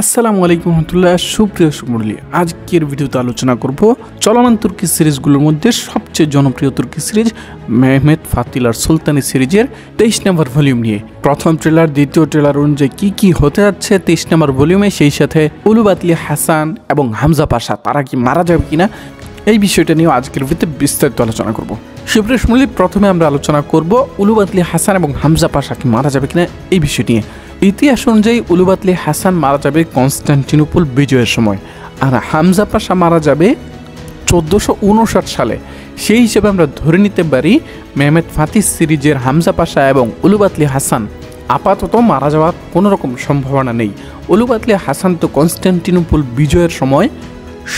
আসসালামু আলাইকুম রহমতুল্লাহ। সুপ্রিয় সুমুরলি, আজকের ভিডিওতে আলোচনা করব চলমান তুর্কি সিরিজগুলোর মধ্যে সবচেয়ে জনপ্রিয় তুর্কি সিরিজ মেহমেত ফাতিলার সুলতানি সিরিজের 23 নম্বর ভলিউম নিয়ে। প্রথম ট্রেলার, দ্বিতীয় ট্রেলার অনুযায়ী কি হতে যাচ্ছে 23 নম্বর ভলিউমে, সেই সাথে উলুবাতলি হাসান এবং হামজা পাশা তারা কি মারা যাবে কিনা, এই বিষয়টা নিয়েও আজকের ভিডিওতে বিস্তারিত আলোচনা করব। সুপ্রিয় সুমুরলি, প্রথমে আমরা আলোচনা করব উলুবাতলি হাসান এবং হামজা পাশা কি মারা যাবে কিনা এই বিষয় নিয়ে। ইতিহাস অনুযায়ী উলুবাতলি হাসান মারা যাবে কনস্টান্টিনোপল বিজয়ের সময়, আর হামজা পাশা মারা যাবে 1459 সালে। সেই হিসেবে আমরা ধরে নিতে পারি মেহমেত ফাতিহ সিরিজের হামজা পাশা এবং উলুবাতলি হাসান আপাতত মারা যাওয়ার কোনো রকম সম্ভাবনা নেই। উলুবাতলি হাসান তো কনস্টান্টিনোপল বিজয়ের সময়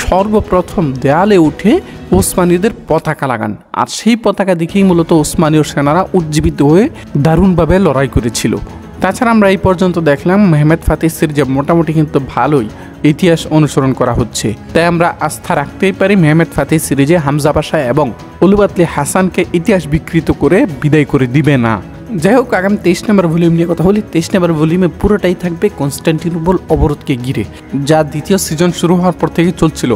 সর্বপ্রথম দেয়ালে উঠে ওসমানীদের পতাকা লাগান, আর সেই পতাকা দেখেই মূলত ওসমানীয় সেনারা উজ্জীবিত হয়ে দারুণভাবে লড়াই করেছিল। তাছাড়া আমরা এই পর্যন্ত দেখলাম মেহমেত ফাতিহ সিরিজে মোটামুটি কিন্তু ভালোই ইতিহাস অনুসরণ করা হচ্ছে, তাই আমরা আস্থা রাখতেই পারি মেহমেত ফাতিহ সিরিজে হামজা পাশা এবং উলুবাতলি হাসানকে ইতিহাস বিকৃত করে বিদায় করে দিবে না। যাই হোক, আগামী 23 নম্বর ভলিউম নিয়ে কথা বলি। 23 নম্বর ভলিউমে পুরোটাই থাকবে কনস্টান্টিনোপল অবরোধকে ঘিরে, যা দ্বিতীয় সিজন শুরু হওয়ার পর থেকে চলছিল।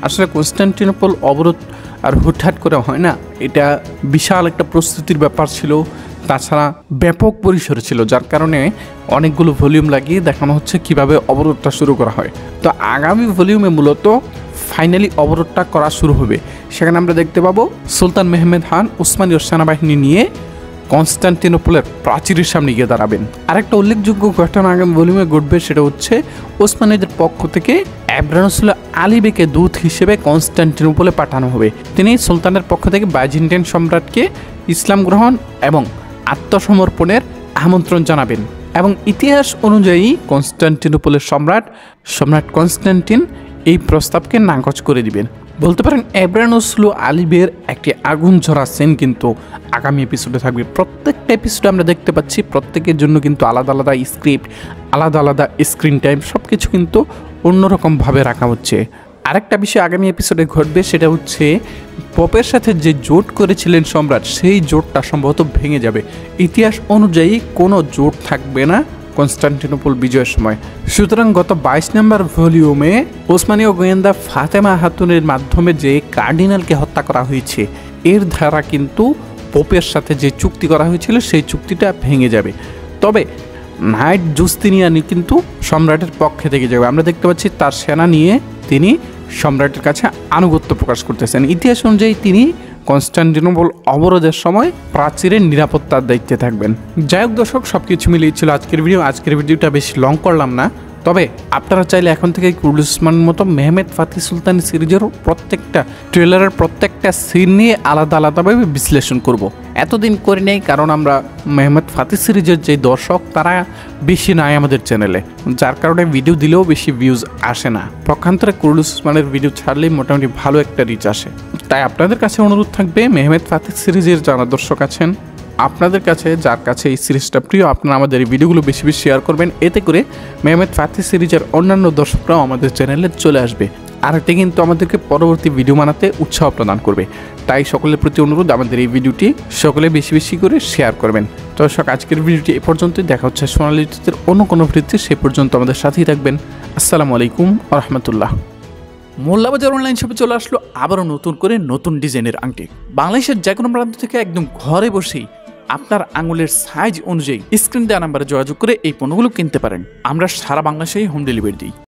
আসলে কনস্টান্টিনোপল অবরোধ আর হুটহাট করে হয় না, এটা বিশাল একটা প্রস্তুতির ব্যাপার ছিল, তাছাড়া ব্যাপক পরিসরে ছিল, যার কারণে অনেকগুলো ভলিউম লাগিয়ে দেখানো হচ্ছে কিভাবে অবরোধটা শুরু করা হয়। তো আগামী ভলিউমে মূলত ফাইনালি অবরোধটা করা শুরু হবে। সেখানে আমরা দেখতে পাবো সুলতান মেহমেদ খান উসমানীয় সেনাবাহিনী নিয়ে কনস্টান্টিনোপলের প্রাচীরের সামনে গিয়ে দাঁড়াবেন। আরেকটা উল্লেখযোগ্য ঘটনা আগামী ভলিউমে ঘটবে, সেটা হচ্ছে ওসমানীদের পক্ষ থেকে এব্রানুসুল্লাহ আলী বেকে দূত হিসেবে কনস্টান্টিনোপলে পাঠানো হবে। তিনি সুলতানের পক্ষ থেকে বাইজেন্টাইন সম্রাটকে ইসলাম গ্রহণ এবং আত্মসমর্পণের আমন্ত্রণ জানাবেন, এবং ইতিহাস অনুযায়ী কনস্টান্টিনোপলের সম্রাট কনস্টান্টিন এই প্রস্তাবকে নাকচ করে দিবেন। বলতে পারেন এব্রানুসুল্লাহ আলীবের একটি আগুন ঝরা সিন কিন্তু আগামী এপিসোডে থাকবে। প্রত্যেকটা এপিসোডে আমরা দেখতে পাচ্ছি প্রত্যেকের জন্য কিন্তু আলাদা আলাদা স্ক্রিপ্ট, আলাদা আলাদা স্ক্রিন টাইম, সব কিছু কিন্তু অন্যরকমভাবে রাখা হচ্ছে। আরেকটা বিষয় আগামী এপিসোডে ঘটবে, সেটা হচ্ছে পপের সাথে যে জোট করেছিলেন সম্রাট, সেই জোটটা সম্ভবত ভেঙে যাবে। ইতিহাস অনুযায়ী কোনো জোট থাকবে না কনস্টান্টিনোপল বিজয়ের সময়। সুতরাং গত 22 নম্বর ভলিউমে ওসমানীয় গোয়েন্দা ফাতেমা হাতুনের মাধ্যমে যে কার্ডিনালকে হত্যা করা হয়েছে, এর ধারা কিন্তু পোপের সাথে যে চুক্তি করা হয়েছিল সেই চুক্তিটা ভেঙে যাবে। তবে নাইট জুস্তিনিয়ানি কিন্তু সম্রাটের পক্ষে থেকে যাবে। আমরা দেখতে পাচ্ছি তার সেনা নিয়ে তিনি সম্রাটের কাছে আনুগত্য প্রকাশ করতেছেন। ইতিহাস অনুযায়ী তিনি কনস্টান্টিনোপল অবরোধের সময় প্রাচীরের নিরাপত্তার দায়িত্বে থাকবেন। যাই হোক দর্শক, সব কিছু মিলিয়ে ছিল আজকের ভিডিও। আজকের ভিডিওটা বেশি লং করলাম না, তবে আপনারা চাইলে এখন থেকে কুরুল উসমানের মতো মেহমেত ফাতিহ সুলতানি সিরিজেরও প্রত্যেকটা ট্রেলারের প্রত্যেকটা সিন নিয়ে আলাদা আলাদাভাবে বিশ্লেষণ করব। এতদিন করি নেই, কারণ আমরা মেহমেত ফাতিহ সিরিজের যে দর্শক তারা বেশি নাই আমাদের চ্যানেলে, যার কারণে ভিডিও দিলেও বেশি ভিউজ আসে না। পক্ষান্তরে কুরুল উসমানের ভিডিও ছাড়লেই মোটামুটি ভালো একটা রিচ আসে। তাই আপনাদের কাছে অনুরোধ থাকবে, মেহমেত ফাতিহ সিরিজের যারা দর্শক আছেন, আপনাদের কাছে যার কাছে এই সিরিজটা প্রিয়, আপনারা আমাদের এই ভিডিওগুলো বেশি বেশি শেয়ার করবেন। এতে করে মেহমেত ফাতিহ সিরিজের অন্যান্য দর্শকরাও আমাদের চ্যানেলে চলে আসবে, আর এতে কিন্তু আমাদেরকে পরবর্তী ভিডিও বানাতে উৎসাহ প্রদান করবে। তাই সকলের প্রতি অনুরোধ, আমাদের এই ভিডিওটি সকলে বেশি বেশি করে শেয়ার করবেন। দর্শক, আজকের ভিডিওটি এ পর্যন্তই। দেখা হচ্ছে সোনালী ঋতুতে অন্য কোনো ভিডিওতে, সে পর্যন্ত আমাদের সাথেই থাকবেন। আসসালামু আলাইকুম ওয়া রাহমাতুল্লাহ। মোল্লাবাজার অনলাইন শপে চলে আসলো আবারও নতুন করে নতুন ডিজাইনের আংটি। বাংলাদেশের যে কোনো প্রান্ত থেকে একদম ঘরে বসেই আপনার আঙুলের সাইজ অনুযায়ী স্ক্রিন দেওয়া নাম্বারে যোগাযোগ করে এই পণ্যগুলো কিনতে পারেন। আমরা সারা বাংলাদেশেই হোম ডেলিভারি দিই।